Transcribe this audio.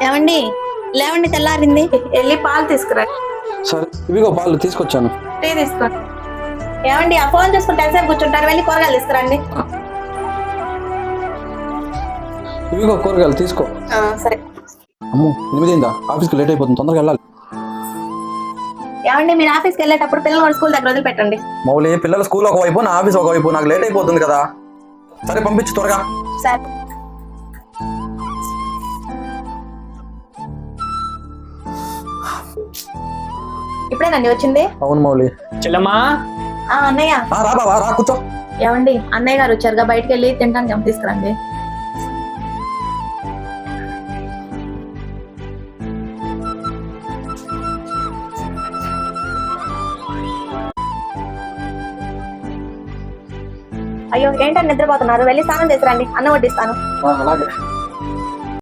ఏమండి లేవండి, తెల్లారింది. వెళ్ళి పాలు తీసుకురా. సరే ఇవిగో పాలు తీసుకొచ్చాను. టీ తీసుకో. ఏమండి ఆ ఫోన్ చూసుకుంటే ఎంతసేపు కూర్చుంటారు? వెళ్ళి కూరగాయలు తీసుకురండి. ఇవిగో కూరగాయలు తీసుకో. సరే. అమ్మో 8 ఆఫీస్కి లేట్ అయిపోతుంది, తొందరగా వెళ్ళాలి. ఏమండి మీరు ఆఫీస్కి వెళ్ళేటప్పుడు పిల్లలు స్కూల్ దగ్గర వదిలిపెట్టండి. మౌలి పిల్లల స్కూల్ ఒకవైపు నా ఆఫీస్ ఒకవైపు, నాకు లేట్ అయిపోతుంది కదా. సరే పంపించు త్వరగా. సరే. ఇప్పుడేనండి వచ్చింది. అవును మౌలి. చెల్లమ్మా అన్నయ్య. రా బావా రా కూర్చో. ఏమండి అన్నయ్య గారు వచ్చారుగా, బయటకు వెళ్ళి తింటానికి ఏమో తీసుకురండి. అయ్యో ఏంటని నిద్రపోతున్నారు? వెళ్ళి స్నానం చేసిరండి, అన్నం వడ్డిస్తాను. అలాగే.